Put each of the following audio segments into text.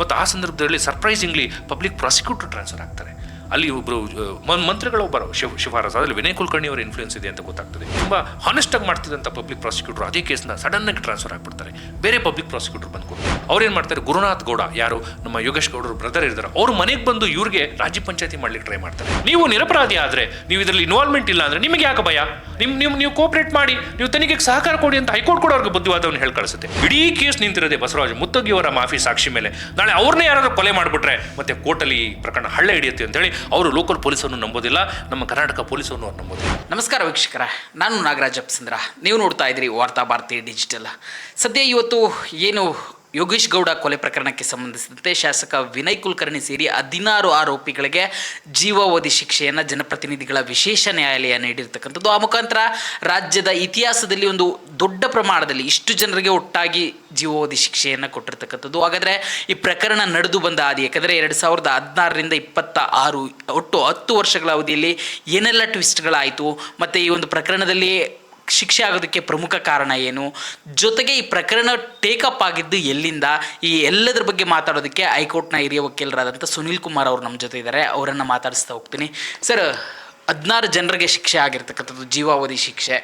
ಮತ್ತು ಆ ಸಂದರ್ಭದಲ್ಲಿ ಸರ್ಪ್ರೈಸಿಂಗ್ಲಿ ಪಬ್ಲಿಕ್ ಪ್ರಾಸಿಕ್ಯೂಟರ್ ಟ್ರಾನ್ಸ್ಫರ್ ಆಗ್ತಾರೆ. ಅಲ್ಲಿ ಒಬ್ಬರು ಮಂತ್ರಿಗಳೊಬ್ಬರು ಶಿಫಾರಸು ಅದರಲ್ಲಿ ವಿನಯ್ ಕುಲಕರ್ಣಿ ಅವರ ಇನ್ಫ್ಲೂಯೆನ್ಸ್ ಇದೆ ಅಂತ ಗೊತ್ತಾಗ್ತದೆ. ತುಂಬ ಹಾನೆಸ್ಟಾಗಿ ಮಾಡ್ತಿದ್ದಂಥ ಪಬ್ಲಿಕ್ ಪ್ರಾಸಿಕ್ಯೂಟರ್ ಅದೇ ಕೇಸ್ನ ಸಡನ್ನಾಗಿ ಟ್ರಾನ್ಸ್ಫರ್ ಆಗಿಬಿಡ್ತಾರೆ. ಬೇರೆ ಪಬ್ಲಿಕ್ ಪ್ರಾಸಿಕ್ಯೂಟರ್ ಬಂದ್ಕೊಡ್ತಾರೆ. ಅವ್ರೇನು ಮಾಡ್ತಾರೆ, ಗುರುನಾಥ್ ಗೌಡ ಯಾರು ನಮ್ಮ ಯೋಗೇಶ್ ಗೌಡರು ಬ್ರದರ್ ಇರ್ತಾರೆ, ಅವ್ರ ಮನೆಗೆ ಬಂದು ಇವ್ರಿಗೆ ರಾಜ್ಯ ಪಂಚಾಯತಿ ಮಾಡ್ಲಿಕ್ಕೆ ಟ್ರೈ ಮಾಡ್ತಾರೆ. ನೀವು ನಿರಪರಾಧಿ ಆದರೆ, ನೀವು ಇದರಲ್ಲಿ ಇನ್ವಾಲ್ವ್ಮೆಂಟ್ ಇಲ್ಲ ಅಂದರೆ ನಿಮಗೆ ಯಾಕೆ ಭಯ, ನೀವು ಕೋಪರೇಟ್ ಮಾಡಿ, ನೀವು ತನಿಖೆಗೆ ಸಹಕಾರ ಕೊಡಿ ಅಂತ ಹೈಕೋರ್ಟ್ ಕೂಡ ಅವ್ರಿಗೆ ಬುದ್ಧಿವಾದವನ್ನು ಹೇಳಿ ಕಳಿಸುತ್ತೆ. ಇಡೀ ಕೇಸ್ ನಿಂತಿರೋದೆ ಬಸವರಾಜ ಮುತ್ತಗಿ ಅವರ ಮಾಫಿ ಸಾಕ್ಷಿ ಮೇಲೆ. ನಾಳೆ ಅವ್ರನ್ನೇ ಯಾರಾದ್ರೂ ಕೊಲೆ ಮಾಡಿಬಿಟ್ರೆ ಮತ್ತೆ ಕೋರ್ಟಲ್ಲಿ ಪ್ರಕರಣ ಹಳ್ಳ ಹಿಡಿಯುತ್ತೆ ಅಂತೇಳಿ ಅವರು ಲೋಕಲ್ ಪೊಲೀಸನ್ನು ನಂಬೋದಿಲ್ಲ, ನಮ್ಮ ಕರ್ನಾಟಕ ಪೊಲೀಸನ್ನು ಅವ್ರು ನಂಬೋದಿಲ್ಲ. ನಮಸ್ಕಾರ ವೀಕ್ಷಕರ, ನಾನು ನಾಗರಾಜ್ ಅಪ್ಸಂದ್ರ. ನೀವು ನೋಡ್ತಾ ಇದ್ದೀರಿ ವಾರ್ತಾ ಭಾರತಿ ಡಿಜಿಟಲ್. ಸದ್ಯ ಇವತ್ತು ಏನು ಯೋಗೇಶ್ ಗೌಡ ಕೊಲೆ ಪ್ರಕರಣಕ್ಕೆ ಸಂಬಂಧಿಸಿದಂತೆ ಶಾಸಕ ವಿನಯ್ ಕುಲಕರ್ಣಿ ಸೇರಿ 16 ಆರೋಪಿಗಳಿಗೆ ಜೀವಾವಧಿ ಶಿಕ್ಷೆಯನ್ನು ಜನಪ್ರತಿನಿಧಿಗಳ ವಿಶೇಷ ನ್ಯಾಯಾಲಯ ನೀಡಿರ್ತಕ್ಕಂಥದ್ದು. ಆ ಮುಖಾಂತರ ರಾಜ್ಯದ ಇತಿಹಾಸದಲ್ಲಿ ಒಂದು ದೊಡ್ಡ ಪ್ರಮಾಣದಲ್ಲಿ ಇಷ್ಟು ಜನರಿಗೆ ಒಟ್ಟಾಗಿ ಜೀವಾವಧಿ ಶಿಕ್ಷೆಯನ್ನು ಕೊಟ್ಟಿರ್ತಕ್ಕಂಥದ್ದು. ಹಾಗಾದರೆ ಈ ಪ್ರಕರಣ ನಡೆದು ಬಂದ ಹಾದಿ, ಯಾಕಂದರೆ 2016ರಿಂದ 26 ಒಟ್ಟು 10 ವರ್ಷಗಳ ಅವಧಿಯಲ್ಲಿ ಏನೆಲ್ಲ ಟ್ವಿಸ್ಟ್ಗಳಾಯಿತು, ಮತ್ತು ಈ ಒಂದು ಪ್ರಕರಣದಲ್ಲಿ ಶಿಕ್ಷೆ ಆಗೋದಕ್ಕೆ ಪ್ರಮುಖ ಕಾರಣ ಏನು, ಜೊತೆಗೆ ಈ ಪ್ರಕರಣ ಟೇಕಪ್ ಆಗಿದ್ದು ಎಲ್ಲಿಂದ, ಈ ಎಲ್ಲದರ ಬಗ್ಗೆ ಮಾತಾಡೋದಕ್ಕೆ ಹೈಕೋರ್ಟ್ನ ಹಿರಿಯ ವಕೀಲರಾದಂಥ ಸುನೀಲ್ ಕುಮಾರ್ ಅವರು ನಮ್ಮ ಜೊತೆ ಇದ್ದಾರೆ. ಅವರನ್ನು ಮಾತಾಡಿಸ್ತಾ ಹೋಗ್ತೀನಿ. ಸರ್, 16 ಜನರಿಗೆ ಶಿಕ್ಷೆ ಆಗಿರ್ತಕ್ಕಂಥದ್ದು, ಜೀವಾವಧಿ ಶಿಕ್ಷೆ.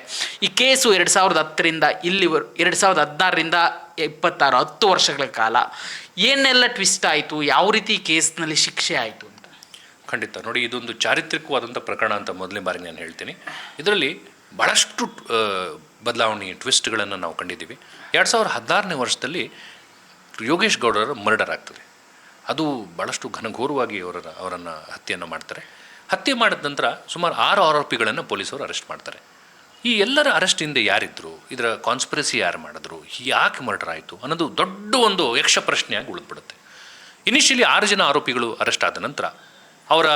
ಈ ಕೇಸು 2010ರಿಂದ ಇಲ್ಲಿವರೆಗೂ 2016ರಿಂದ 26 10 ವರ್ಷಗಳ ಕಾಲ ಏನೆಲ್ಲ ಟ್ವಿಸ್ಟ್ ಆಯಿತು, ಯಾವ ರೀತಿ ಕೇಸ್ನಲ್ಲಿ ಶಿಕ್ಷೆ ಆಯಿತು ಅಂತ? ಖಂಡಿತ ನೋಡಿ, ಇದೊಂದು ಚಾರಿತ್ರಿಕವಾದಂಥ ಪ್ರಕರಣ ಅಂತ ಮೊದಲನೇ ಬಾರಿ ನಾನು ಹೇಳ್ತೀನಿ. ಇದರಲ್ಲಿ ಭಾಳಷ್ಟು ಬದಲಾವಣೆ ಟ್ವಿಸ್ಟ್ಗಳನ್ನು ನಾವು ಕಂಡಿದ್ದೀವಿ. 2016ನೇ ವರ್ಷದಲ್ಲಿ ಯೋಗೇಶ್ ಗೌಡರ ಮರ್ಡರ್ ಆಗ್ತದೆ. ಅದು ಭಾಳಷ್ಟು ಘನಘೋರವಾಗಿ ಅವರನ್ನು ಹತ್ಯೆಯನ್ನು ಮಾಡ್ತಾರೆ. ಹತ್ಯೆ ಮಾಡಿದ ನಂತರ ಸುಮಾರು 6 ಆರೋಪಿಗಳನ್ನು ಪೊಲೀಸರು ಅರೆಸ್ಟ್ ಮಾಡ್ತಾರೆ. ಈ ಎಲ್ಲರ ಅರೆಸ್ಟ್ ಹಿಂದೆ ಯಾರಿದ್ರು, ಇದರ ಕಾನ್ಸ್ಪಿರಸಿ ಯಾರು ಮಾಡಿದ್ರು, ಯಾಕೆ ಮರ್ಡರ್ ಆಯಿತು ಅನ್ನೋದು ದೊಡ್ಡ ಒಂದು ಯಕ್ಷ ಪ್ರಶ್ನೆಯಾಗಿ ಉಳಿದ್ಬಿಡುತ್ತೆ. ಇನಿಷಿಯಲಿ 6 ಜನ ಆರೋಪಿಗಳು ಅರೆಸ್ಟ್ ಆದ ನಂತರ ಅವರ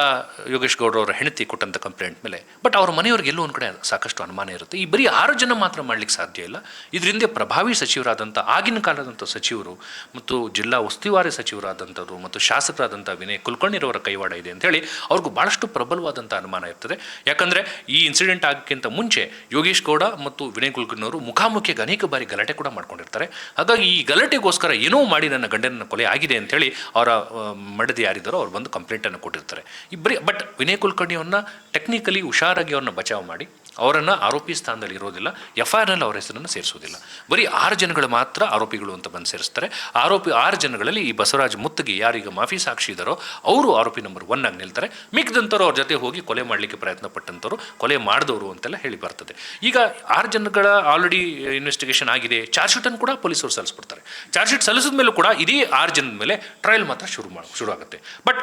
ಯೋಗೇಶ್ ಗೌಡ್ರವರ ಹೆಂಡತಿ ಕೊಟ್ಟಂಥ ಕಂಪ್ಲೇಂಟ್ ಮೇಲೆ ಬಟ್ ಅವ್ರ ಮನೆಯವ್ರಿಗೆ ಎಲ್ಲೋ ಒಂದು ಕಡೆ ಸಾಕಷ್ಟು ಅನುಮಾನ ಇರುತ್ತೆ. ಈ ಬರೀ 6 ಜನ ಮಾತ್ರ ಮಾಡಲಿಕ್ಕೆ ಸಾಧ್ಯ ಇಲ್ಲ. ಇದರಿಂದ ಪ್ರಭಾವಿ ಸಚಿವರಾದಂಥ ಆಗಿನ ಕಾಲದಂಥ ಸಚಿವರು ಮತ್ತು ಜಿಲ್ಲಾ ಉಸ್ತುವಾರಿ ಸಚಿವರಾದಂಥವ್ರು ಮತ್ತು ಶಾಸಕರಾದಂಥ ವಿನಯ್ ಕುಲಕರ್ಣಿರವರ ಕೈವಾಡ ಇದೆ ಅಂತೇಳಿ ಅವ್ರಿಗೂ ಭಾಳಷ್ಟು ಪ್ರಬಲವಾದಂಥ ಅನುಮಾನ ಇರ್ತದೆ. ಯಾಕಂದರೆ ಈ ಇನ್ಸಿಡೆಂಟ್ ಆಗೋಕ್ಕಿಂತ ಮುಂಚೆ ಯೋಗೇಶ್ ಗೌಡ ಮತ್ತು ವಿನಯ್ ಕುಲಕರ್ಣಿಯವರು ಮುಖಾಮುಖಿಯಾಗಿ ಅನೇಕ ಬಾರಿ ಗಲಾಟೆ ಕೂಡ ಮಾಡ್ಕೊಂಡಿರ್ತಾರೆ. ಹಾಗಾಗಿ ಈ ಗಲಾಟೆಗೋಸ್ಕರ ಏನೋ ಮಾಡಿ ನನ್ನ ಗಂಡನ ಕೊಲೆ ಆಗಿದೆ ಅಂತೇಳಿ ಅವರ ಮಡದಿ ಯಾರಿದ್ದಾರೋ ಅವ್ರು ಬಂದು ಕಂಪ್ಲೇಂಟನ್ನು ಕೊಟ್ಟಿರ್ತಾರೆ. ಬಟ್ ವಿನಯ್ ಕುಲಕರ್ಣಿಯವ್ರನ್ನ ಟೆಕ್ನಿಕಲಿ ಹುಷಾರಾಗಿ ಅವ್ರನ್ನ ಬಚಾವ್ ಮಾಡಿ ಅವರನ್ನು ಆರೋಪಿ ಸ್ಥಾನದಲ್ಲಿ ಇರೋದಿಲ್ಲ, FIRನಲ್ಲಿ ಅವ್ರ ಹೆಸರನ್ನು ಸೇರಿಸೋದಿಲ್ಲ. ಬರೀ 6 ಜನಗಳು ಮಾತ್ರ ಆರೋಪಿಗಳು ಅಂತ ಬಂದು ಸೇರಿಸ್ತಾರೆ. 6 ಜನಗಳಲ್ಲಿ ಈ ಬಸವರಾಜ ಮುತ್ತಗಿ ಯಾರೀಗ ಮಾಫಿ ಸಾಕ್ಷಿ ಇದ್ದಾರೋ ಅವರು ಆರೋಪಿ ನಂಬರ್ 1 ಆಗಿ ನಿಲ್ತಾರೆ. ಮಿಕ್ಕಿದಂಥವ್ರು ಅವ್ರ ಜೊತೆ ಹೋಗಿ ಕೊಲೆ ಮಾಡಲಿಕ್ಕೆ ಪ್ರಯತ್ನ ಪಟ್ಟಂಥವ್ರು, ಕೊಲೆ ಮಾಡಿದವರು ಅಂತೆಲ್ಲ ಹೇಳಿ ಬರ್ತದೆ. ಈಗ 6 ಜನಗಳ ಆಲ್ರೆಡಿ ಇನ್ವೆಸ್ಟಿಗೇಷನ್ ಆಗಿದೆ. ಚಾರ್ಜ್ ಶೀಟನ್ನು ಕೂಡ ಪೊಲೀಸರು ಸಲ್ಲಿಸ್ಬಿಡ್ತಾರೆ. ಚಾರ್ಜ್ ಶೀಟ್ ಸಲ್ಲಿಸಿದ ಮೇಲೂ ಕೂಡ ಇದೇ 6 ಜನದ ಮೇಲೆ ಟ್ರಯಲ್ ಮಾತ್ರ ಶುರು ಆಗುತ್ತೆ. ಬಟ್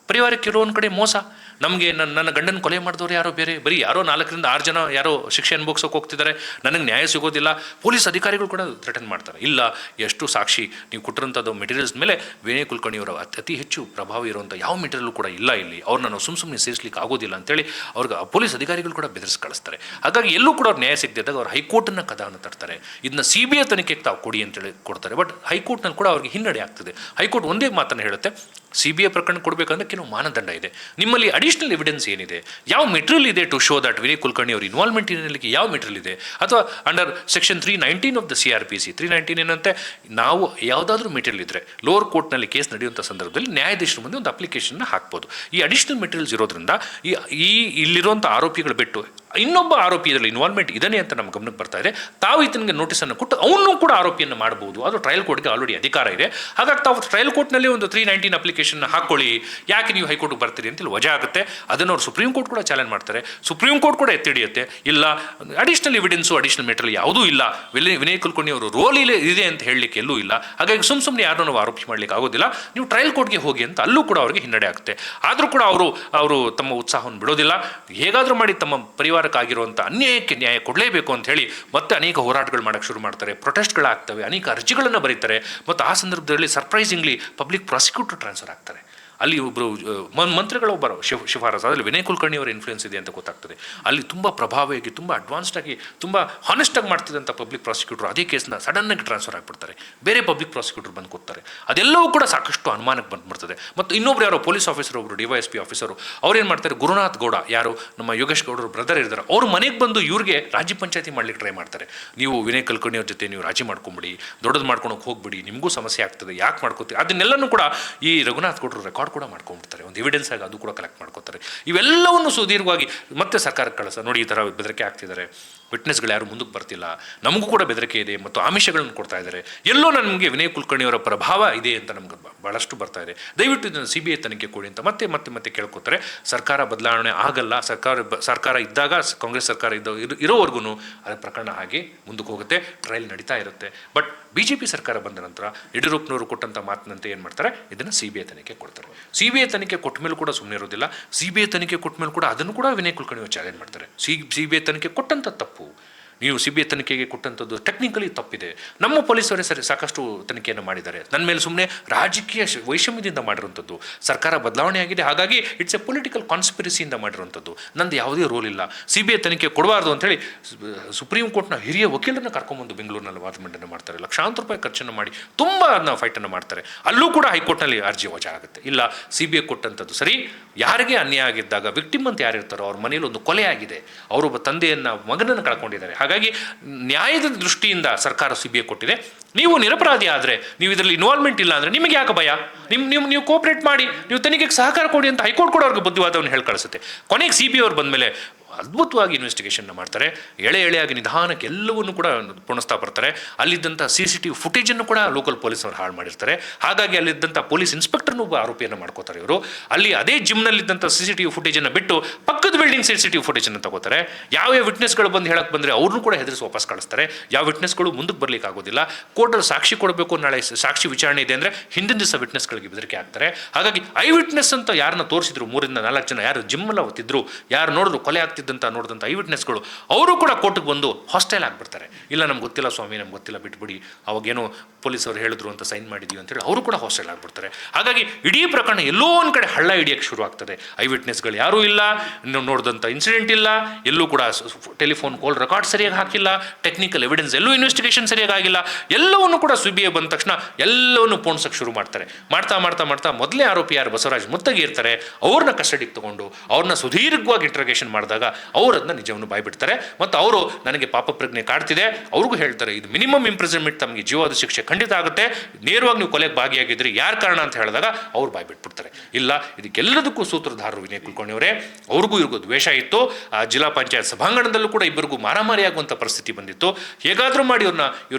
ಪರಿವಾರಕ್ಕೆ ಇರೋ ಒಂದು ಕಡೆ ಮೋಸ. ನಮಗೆ ನನ್ನ ಗಂಡನ ಕೊಲೆ ಮಾಡಿದವರು ಯಾರೋ ಬೇರೆ, ಬರೀ ಯಾರೋ 4ರಿಂದ 6 ಜನ ಯಾರೋ ಶಿಕ್ಷೆ ಅನುಭವಿಸೋಕೆ ಹೋಗ್ತಿದ್ದಾರೆ, ನನಗೆ ನ್ಯಾಯ ಸಿಗೋದಿಲ್ಲ. ಪೊಲೀಸ್ ಅಧಿಕಾರಿಗಳು ಕೂಡ ಥ್ರೆಟನ್ ಮಾಡ್ತಾರೆ. ಇಲ್ಲ, ಎಷ್ಟು ಸಾಕ್ಷಿ ನೀವು ಕೊಟ್ಟಿರೋಂಥದ್ದು ಮೆಟೀರಿಯಲ್ಸ್ ಮೇಲೆ ವಿನಯ್ ಕುಲಕರ್ಣಿಯವರ ಅತಿ ಹೆಚ್ಚು ಪ್ರಭಾವ ಇರುವಂಥ ಯಾವ ಮೆಟೀರಿಯಲ್ ಕೂಡ ಇಲ್ಲ, ಇಲ್ಲಿ ಅವ್ರನ್ನ ನಾವು ಸುಮ್ಮನೆ ಸೇರಿಸ್ಲಿಕ್ಕೆ ಆಗೋದಿಲ್ಲ ಅಂತೇಳಿ ಅವ್ರಿಗೆ ಪೊಲೀಸ್ ಅಧಿಕಾರಿಗಳು ಕೂಡ ಬೆದರಿಸಿ ಕಳಿಸ್ತಾರೆ. ಹಾಗಾಗಿ ಎಲ್ಲೂ ಕೂಡ ಅವ್ರು ನ್ಯಾಯ ಸಿಗದಿದ್ದಾಗ ಅವ್ರು ಹೈಕೋರ್ಟನ್ನು ಕದವನ್ನು ತರ್ತಾರೆ. ಇದನ್ನ CBI ತನಿಖೆಗೆ ತಾವು ಕೊಡಿ ಅಂತೇಳಿ ಕೊಡ್ತಾರೆ. ಬಟ್ ಹೈಕೋರ್ಟ್ನಲ್ಲಿ ಕೂಡ ಅವ್ರಿಗೆ ಹಿನ್ನಡೆ ಆಗ್ತದೆ. ಹೈಕೋರ್ಟ್ ಒಂದೇ ಮಾತನ್ನು ಹೇಳುತ್ತೆ, CBI ಪ್ರಕರಣ ಕೊಡಬೇಕಂದ್ರೆ ಕೆಲವು ಮಾನದಂಡ ಇದೆ. ನಿಮ್ಮಲ್ಲಿ ಅಡಿಷನಲ್ ಎವಿಡೆನ್ಸ್ ಏನಿದೆ, ಯಾವ ಮೆಟೀರಿಯಲ್ ಇದೆ to show that Vinay Kulkarni ಅವ್ರ ಇನ್ವಾಲ್ವ್ಮೆಂಟ್ ಏನಿರಲಿಕ್ಕೆ ಯಾವ ಮೆಟೀರಿಯಲ್ ಇದೆ, ಅಥವಾ under section 319 of the CRPC 319 ಏನಂತೆ, ನಾವು ಯಾವುದಾದ್ರೂ ಮೆಟೀರಿಯಲ್ ಇದ್ದರೆ ಲೋವರ್ ಕೋರ್ಟ್ನಲ್ಲಿ ಕೇಸ್ ನಡೆಯುವಂಥ ಸಂದರ್ಭದಲ್ಲಿ ನ್ಯಾಯಾಧೀಶರ ಮುಂದೆ ಒಂದು ಅಪ್ಲಿಕೇಶನ್ನ ಹಾಕ್ಬೋದು. ಈ ಅಡಿಷನಲ್ ಮೆಟೀರಿಯಲ್ಸ್ ಇರೋದ್ರಿಂದ ಈ ಇಲ್ಲಿರುವಂಥ ಆರೋಪಿಗಳು ಬಿಟ್ಟು ಇನ್ನೊಬ್ಬ ಆರೋಪಿ ಇದರಲ್ಲಿ ಇನ್ವಾಲ್ವ್ಮೆಂಟ್ ಇದೆ ಅಂತ ನಮ್ಮ ಗಮನಕ್ಕೆ ಬರ್ತಾ ಇದೆ. ತಾವು ಈತನಿಗೆ ನೋಟಿಸನ್ನು ಕೊಟ್ಟು ಅವನು ಕೂಡ ಆರೋಪಿಯನ್ನು ಮಾಡಬಹುದು. ಅದು ಟ್ರಯಲ್ ಕೋರ್ಟ್ಗೆ ಆಲ್ರೆಡಿ ಅಧಿಕಾರ ಇದೆ. ಹಾಗಾಗಿ ತಾವು ಟ್ರಯಲ್ ಕೋರ್ಟ್ನಲ್ಲಿ ಒಂದು 319 ಅಪ್ಲಿಕೇಶನ್ ಹಾಕ್ಕೊಳ್ಳಿ, ಯಾಕೆ ನೀವು ಹೈಕೋರ್ಟ್ಗೆ ಬರ್ತೀರಿ ಅಂತೇಳಿ ವಜಾ ಆಗುತ್ತೆ. ಅದನ್ನು ಅವರು ಸುಪ್ರೀಂ ಕೋರ್ಟ್ ಕೂಡ ಚಾಲೆಂಜ್ ಮಾಡ್ತಾರೆ. ಸುಪ್ರೀಂ ಕೋರ್ಟ್ ಕೂಡ ಎತ್ತಿಡಿಯುತ್ತೆ, ಇಲ್ಲ ಅಡಿಷನಲ್ ಎವಿಡೆನ್ಸು ಅಡಿಷನಲ್ ಮೆಟೀರಿಯಲ್ ಯಾವುದೂ ಇಲ್ಲ, ವಿನಯ್ ಕುಲಕರ್ಣಿ ಅವರು ರೋಲ್ ಇದೆ ಅಂತ ಹೇಳಲಿಕ್ಕೆ ಎಲ್ಲೂ ಇಲ್ಲ. ಹಾಗಾಗಿ ಸುಮ್ಮನೆ ಯಾರನ್ನೂ ನಾವು ಆರೋಪಿ ಮಾಡಲಿಕ್ಕೆ ಆಗೋದಿಲ್ಲ, ನೀವು ಟ್ರಯಲ್ ಕೋರ್ಟ್ಗೆ ಹೋಗಿ ಅಂತ ಅಲ್ಲೂ ಕೂಡ ಅವರಿಗೆ ಹಿನ್ನಡೆ ಆಗುತ್ತೆ. ಆದರೂ ಕೂಡ ಅವರು ತಮ್ಮ ಉತ್ಸಾಹವನ್ನು ಬಿಡೋದಿಲ್ಲ. ಹೇಗಾದರೂ ಮಾಡಿ ತಮ್ಮ ಪರಿವಾರಕ್ಕಾಗಿರುವಂಥ ಅನ್ಯಾಯಕ್ಕೆ ನ್ಯಾಯ ಕೊಡಲೇಬೇಕು ಅಂತ ಹೇಳಿ ಮತ್ತೆ ಅನೇಕ ಹೋರಾಟಗಳು ಮಾಡೋಕ್ಕೆ ಶುರು ಮಾಡ್ತಾರೆ. ಪ್ರೊಟೆಸ್ಟ್ಗಳಾಗ್ತವೆ, ಅನೇಕ ಅರ್ಜಿಗಳನ್ನು ಬರೀತಾರೆ. ಮತ್ತು ಆ ಸಂದರ್ಭದಲ್ಲಿ ಸರ್ಪ್ರೈಸಿಂಗ್ಲಿ ಪಬ್ಲಿಕ್ ಪ್ರಾಸಿಕ್ಯೂಟರ್ ಟ್ರಾನ್ಸ್ಫರ್ ಆಗ್ತಾರೆ. ಅಲ್ಲಿ ಒಬ್ಬರು ಮಂತ್ರಿಗಳೊಬ್ಬರು ಶಿಫಾರಸು ಅದರಲ್ಲಿ ವಿನಯ್ ಕುಲಕರ್ಣಿ ಅವರ ಇನ್ಫ್ಲೂಯೆನ್ಸ್ ಇದೆ ಅಂತ ಗೊತ್ತಾಗ್ತದೆ. ಅಲ್ಲಿ ತುಂಬ ಪ್ರಭಾವಿಯಾಗಿ, ತುಂಬ ಅಡ್ವಾನ್ಸ್ಡಾಗಿ, ತುಂಬ ಹಾನೆಸ್ಟಾಗಿ ಮಾಡ್ತಿದ್ದಂಥ ಪಬ್ಲಿಕ್ ಪ್ರಾಸಿಕ್ಯೂಟರ್ ಅದೇ ಕೇಸ್ನ ಸಡನ್ನಾಗಿ ಟ್ರಾನ್ಸ್ಫರ್ ಆಗಿಬಿಡ್ತಾರೆ, ಬೇರೆ ಪಬ್ಲಿಕ್ ಪ್ರಾಸಿಕ್ಯೂಟರ್ ಬಂದು ಕೂತ್ತಾರೆ. ಅದೆಲ್ಲವೂ ಕೂಡ ಸಾಕಷ್ಟು ಅನುಮಾನಕ್ಕೆ ಬಂದ್ಬಿಡ್ತದೆ. ಮತ್ತು ಇನ್ನೊಬ್ರು ಯಾರೋ ಪೊಲೀಸ್ ಆಫೀಸರ್, ಒಬ್ಬರು DYSP ಆಫೀಸರು, ಅವ್ರೇನು ಮಾಡ್ತಾರೆ, ಗುರುನಾಥ್ ಗೌಡ, ಯಾರು ನಮ್ಮ ಯೋಗೇಶ್ ಗೌಡರು ಬ್ರದರ್ ಇರ್ತಾರೆ, ಅವ್ರ ಮನೆಗೆ ಬಂದು ಇವ್ರಿಗೆ ರಾಜ್ಯ ಪಂಚಾಯತಿ ಮಾಡ್ಲಿಕ್ಕೆ ಟ್ರೈ ಮಾಡ್ತಾರೆ. ನೀವು ವಿನಯ್ ಕುಲಕರ್ಣಿ ಅವ್ರ ಜೊತೆ ನೀವು ರಾಜಿ ಮಾಡ್ಕೊಂಬಿಡಿ, ದೊಡ್ಡದು ಮಾಡ್ಕೊಳಕ್ಕೆ ಹೋಗ್ಬಿಡಿ, ನಿಮಗೂ ಸಮಸ್ಯೆ ಆಗ್ತದೆ, ಯಾಕೆ ಮಾಡ್ಕೋತೀವಿ, ಅದನ್ನೆಲ್ಲನೂ ಕೂಡ ಈ ರಘುನಾಥ್ ಗೌಡರು ರೆಕಾರ್ಡ್ ಕೂಡ ಮಾಡ್ಕೊಂಡ್ಬಿಡ್ತಾರೆ, ಒಂದು ಎವಿಡೆನ್ಸ್ ಆಗಿ ಅದು ಕೂಡ ಕಲೆಕ್ಟ್ ಮಾಡ್ಕೋತಾರೆ. ಇವೆಲ್ಲವನ್ನು ಸುದೀರ್ಘವಾಗಿ ಮತ್ತೆ ಸರ್ಕಾರಕ್ಕೆ ಕಳಿಸ, ನೋಡಿ ಈ ಥರ ಬೆದರಿಕೆ ಆಗ್ತಿದ್ದಾರೆ, ವಿಟ್ನೆಸ್ಗಳು ಯಾರು ಮುಂದಕ್ಕೆ ಬರ್ತಿಲ್ಲ, ನಮಗೂ ಕೂಡ ಬೆದರಿಕೆ ಇದೆ ಮತ್ತು ಆಮಿಷಗಳನ್ನು ಕೊಡ್ತಾ ಇದ್ದಾರೆ, ಎಲ್ಲೋ ನಮಗೆ ವಿನಯ್ ಕುಲಕರ್ಣಿ ಅವರ ಪ್ರಭಾವ ಇದೆ ಅಂತ ನಮ್ಗೆ ಭಾಳಷ್ಟು ಬರ್ತಾ ಇದೆ, ದಯವಿಟ್ಟು ಇದನ್ನು CBI ತನಿಖೆ ಕೊಡಿ ಅಂತ ಮತ್ತೆ ಮತ್ತೆ ಮತ್ತೆ ಕೇಳ್ಕೊತಾರೆ. ಸರ್ಕಾರ ಬದಲಾವಣೆ ಆಗಲ್ಲ, ಸರ್ಕಾರ ಇದ್ದಾಗ, ಕಾಂಗ್ರೆಸ್ ಸರ್ಕಾರ ಇರೋವರೆಗೂ ಅದರ ಪ್ರಕರಣ ಹಾಗೆ ಮುಂದಕ್ಕೆ ಹೋಗುತ್ತೆ, ಟ್ರಯಲ್ ನಡೀತಾ ಇರುತ್ತೆ. ಬಟ್ BJP ಸರ್ಕಾರ ಬಂದ ನಂತರ ಯಡಿಯೂರಪ್ಪನವರು ಕೊಟ್ಟಂಥ ಮಾತಿನಂತೆ ಏನು ಮಾಡ್ತಾರೆ, ಇದನ್ನು CBI ತನಿಖೆ ಕೊಡ್ತಾರೆ. CBI ತನಿಖೆ ಕೊಟ್ಟ ಮೇಲೆ ಕೂಡ ಸುಮ್ಮನೆ ಇರೋದಿಲ್ಲ. CBI ತನಿಖೆ ಕೊಟ್ಟ ಮೇಲೆ ಕೂಡ ಅದನ್ನು ಕೂಡ ವಿನಯ್ ಕುಲಕರ್ಣಿ ಅವರು ಚಾಲೆಂಜ್ ಮಾಡ್ತಾರೆ. CBI ತನಿಖೆ ಕೊಟ್ಟಂಥ ತಪ್ಪು, ನೀವು CBI ತನಿಖೆಗೆ ಕೊಟ್ಟಂಥದ್ದು ಟೆಕ್ನಿಕಲಿ ತಪ್ಪಿದೆ, ನಮ್ಮ ಪೊಲೀಸರೇ ಸಾಕಷ್ಟು ತನಿಖೆಯನ್ನು ಮಾಡಿದ್ದಾರೆ, ನನ್ನ ಮೇಲೆ ಸುಮ್ಮನೆ ರಾಜಕೀಯ ವೈಷಮ್ಯದಿಂದ ಮಾಡಿರುವಂಥದ್ದು, ಸರ್ಕಾರ ಬದಲಾವಣೆ ಆಗಿದೆ, ಹಾಗಾಗಿ ಇಟ್ಸ್ ಎ ಪೊಲಿಟಿಕಲ್ ಕಾನ್ಸ್ಪಿರಸಿಯಿಂದ ಮಾಡಿರುವಂಥದ್ದು, ನಂದು ಯಾವುದೇ ರೋಲ್ ಇಲ್ಲ, CBI ತನಿಖೆ ಕೊಡಬಾರ್ದು ಅಂತೇಳಿ ಸುಪ್ರೀಂ ಕೋರ್ಟ್ನ ಹಿರಿಯ ವಕೀಲರನ್ನ ಕರ್ಕೊಂಬಂದು ಬೆಂಗಳೂರಿನಲ್ಲಿ ವಾದ ಮಂಡನೆ ಮಾಡ್ತಾರೆ, ಲಕ್ಷಾಂತರ ರೂಪಾಯಿ ಖರ್ಚನ್ನು ಮಾಡಿ ತುಂಬ ಅದನ್ನ ಫೈಟನ್ನು ಮಾಡ್ತಾರೆ. ಅಲ್ಲೂ ಕೂಡ ಹೈಕೋರ್ಟ್ನಲ್ಲಿ ಅರ್ಜಿ ವಜಾ ಆಗುತ್ತೆ. ಇಲ್ಲ, CBI ಕೊಟ್ಟಂಥದ್ದು ಸರಿ, ಯಾರಿಗೆ ಅನ್ಯಾಯ ಆಗಿದ್ದಾಗ ವಿಕ್ಟಿಮ್ ಅಂತ ಯಾರಿರ್ತಾರೋ ಅವ್ರ ಮನೇಲಿ ಒಂದು ಕೊಲೆ ಆಗಿದೆ, ಅವರೊಬ್ಬ ತಂದೆಯನ್ನು ಮಗನನ್ನು ಕಳ್ಕೊಂಡಿದ್ದಾರೆ, ಹಾಗಾಗಿ ನ್ಯಾಯದ ದೃಷ್ಟಿಯಿಂದ ಸರ್ಕಾರ CBI ಕೊಟ್ಟಿದೆ. ನೀವು ನಿರಪರಾಧಿ ಆದರೆ, ನೀವು ಇದರಲ್ಲಿ ಇನ್ವಾಲ್ವ್ಮೆಂಟ್ ಇಲ್ಲ ಅಂದರೆ ನಿಮಗೆ ಯಾಕೆ ಭಯ, ನೀವು ಕೋಆಪರೇಟ್ ಮಾಡಿ, ನೀವು ತನಿಖೆಗೆ ಸಹಕಾರ ಕೊಡಿ ಅಂತ ಹೈಕೋರ್ಟ್ ಕೂಡ ಅವ್ರಿಗೆ ಬುದ್ಧಿವಾದವನ್ನು ಹೇಳಿ ಕಳಿಸುತ್ತೆ. ಕೊನೆಗೆ CBI ಅವ್ರು ಬಂದಮೇಲೆ ಅದ್ಭುತವಾಗಿ ಇನ್ವೆಸ್ಟಿಗೇಷನ್ನ ಮಾಡ್ತಾರೆ, ಎಳೆಯಾಗಿ ನಿಧಾನಕ್ಕೆ ಎಲ್ಲವನ್ನೂ ಕೂಡ ಪೂರ್ಣಿಸ್ತಾ ಬರ್ತಾರೆ. ಅಲ್ಲಿದ್ದಂಥ CCTV ಫುಟೇಜನ್ನು ಕೂಡ ಲೋಕಲ್ ಪೊಲೀಸವ್ರು ಹಾಳು ಮಾಡಿರ್ತಾರೆ, ಹಾಗಾಗಿ ಅಲ್ಲಿದ್ದಂಥ ಪೊಲೀಸ್ ಇನ್ಸ್ಪೆಕ್ಟರ್ನೂ ಒಬ್ಬ ಆರೋಪಿಯನ್ನು ಮಾಡ್ಕೋತಾರೆ ಇವರು. ಅಲ್ಲಿ ಅದೇ ಜಿಮ್ನಲ್ಲಿದ್ದಂಥ CCTV ಫುಟೇಜನ್ನು ಬಿಟ್ಟು ಪಕ್ಕದ ಬಿಲ್ಡಿಂಗ್ CCTV ಫುಟೇಜನ್ನು ತಗೋತಾರೆ. ಯಾವ ವಿಟ್ನೆಸ್ಗಳು ಬಂದು ಹೇಳಕ್ಕೆ ಬಂದರೆ ಅವ್ರನ್ನೂ ಕೂಡ ಹೆದರಿಸಿ ವಾಪಸ್ ಕಳಿಸ್ತಾರೆ. ಯಾವ ವಿಟ್ನೆಸ್ಗಳು ಮುಂದಕ್ಕೆ ಬರ್ಲಿಕ್ಕೆ ಆಗೋದಿಲ್ಲ, ಕೋರ್ಟಲ್ಲಿ ಸಾಕ್ಷಿ ಕೊಡಬೇಕು, ನಾಳೆ ಸಾಕ್ಷಿ ವಿಚಾರಣೆ ಇದೆ ಅಂದರೆ ಹಿಂದಿನ ದಿವಸ ವಿಟ್ನೆಸ್ಗಳಿಗೆ ಬೆದರಿಕೆ ಆಗ್ತಾರೆ. ಹಾಗಾಗಿ ಐ ವಿಟ್ನೆಸ್ ಅಂತ ಯಾರನ್ನ ತೋರಿಸಿದ್ರು, 3 ರಿಂದ 4 ಜನ ಯಾರು ಜಿಮ್ಮಲ್ಲಿ ಅವತ್ತಿದ್ರು, ಯಾರು ನೋಡಿದ್ರು ಕೊಲೆ ಆಗ್ತಿದ್ದಂಥ ನೋಡಿದಂಥ ಐ ವಿಟ್ನೆಸ್ಗಳು, ಅವರು ಕೂಡ ಕೋರ್ಟ್ಗೆ ಬಂದು ಹಾಸ್ಟೈಲ್ ಆಗಿಬಿಡ್ತಾರೆ. ಇಲ್ಲ, ನಮ್ಗೆ ಗೊತ್ತಿಲ್ಲ ಸ್ವಾಮಿ, ನಮ್ಗೆ ಗೊತ್ತಿಲ್ಲ, ಬಿಟ್ಬಿಡಿ, ಅವಾಗೇನೋ ಪೊಲೀಸರು ಹೇಳಿದ್ರು ಅಂತ ಸೈನ್ ಮಾಡಿದ್ದೀವಿ ಅಂತೇಳಿ ಅವರು ಕೂಡ ಹಾಸ್ಟೈಲ್ ಆಗಿಬಿಡ್ತಾರೆ. ಹಾಗಾಗಿ ಇಡೀ ಪ್ರಕರಣ ಎಲ್ಲೋ ಒಂದು ಕಡೆ ಹಳ್ಳ ಹಿಡಿಯೋಕ್ಕೆ ಶುರು ಆಗ್ತದೆ. ಐ ವಿಟ್ನೆಸ್ಗಳು ಯಾರೂ ಇಲ್ಲ, ನೋಡಿದಂಥ ಇನ್ಸಿಡೆಂಟ್ ಇಲ್ಲ, ಎಲ್ಲೂ ಕೂಡ ಟೆಲಿಫೋನ್ ಕಾಲ್ ರೆಕಾರ್ಡ್ ಸರಿಯಾಗಿ ಹಾಕಿಲ್ಲ, ಟೆಕ್ನಿಕಲ್ ಎವಿಡೆನ್ಸ್ ಎಲ್ಲೂ ಇನ್ವೆಸ್ಟಿಗೇಷನ್ ಸರಿಯಾಗಿ ಆಗಿಲ್ಲ. ಎಲ್ಲವನ್ನು ಕೂಡ CBI ಬಂದ ತಕ್ಷಣ ಎಲ್ಲವನ್ನು ಪೋಣಿಸೋಕ್ಕೆ ಶುರು ಮಾಡ್ತಾರೆ. ಮಾಡ್ತಾ ಮೊದಲೇ ಆರೋಪಿ ಯಾರು ಬಸವರಾಜ್ ಮುತ್ತಗಿ ಇರ್ತಾರೆ, ಅವ್ರನ್ನ ಕಸ್ಟಡಿಗೆ ತಗೊಂಡು ಅವ್ರನ್ನ ಸುದೀರ್ಘವಾಗಿ ಇಂಟ್ರಗೇಷನ್ ಮಾಡಿದಾಗ ಅವರು ಅದನ್ನ ನಿಜವನ್ನು ಬಾಯ್ಬಿಡ್ತಾರೆ. ಮತ್ತು ಅವರು ನನಗೆ ಪಾಪ ಪ್ರಜ್ಞೆ ಕಾಡ್ತಿದೆ, ಅವ್ರಿಗೂ ಹೇಳ್ತಾರೆ, ಇದು ಮಿನಿಮಮ್ ಇಂಪ್ರಿಸನ್ಮೆಂಟ್, ತಮಗೆ ಜೀವಾದ ಶಿಕ್ಷೆ ಖಂಡಿತ ಆಗುತ್ತೆ, ನೇರವಾಗಿ ನೀವು ಕೊಲೆಗೆ ಭಾಗಿಯಾಗಿದ್ರಿ, ಯಾರು ಕಾರಣ ಅಂತ ಹೇಳಿದಾಗ ಅವ್ರು ಬಾಯ್ಬಿಟ್ಬಿಡ್ತಾರೆ. ಇಲ್ಲ, ಇದಕ್ಕೆಲ್ಲದಕ್ಕೂ ಸೂತ್ರಧಾರರು ವಿನಯ್ ಕುಲಕರ್ಣಿ ಅವರೇ. ಅವ್ರಿಗೂ ಇವ್ರಿಗೂ ದ್ವೇಷ ಇತ್ತು. ಆ ಜಿಲ್ಲಾ ಪಂಚಾಯತ್ ಸಭಾಂಗಣದಲ್ಲೂ ಕೂಡ ಇಬ್ಬರಿಗೂ ಮಾರಾಮಾರಿ ಆಗುವಂಥ ಪರಿಸ್ಥಿತಿ ಬಂದಿತ್ತು. ಹೇಗಾದರೂ ಮಾಡಿ ಇವ್ರನ್ನ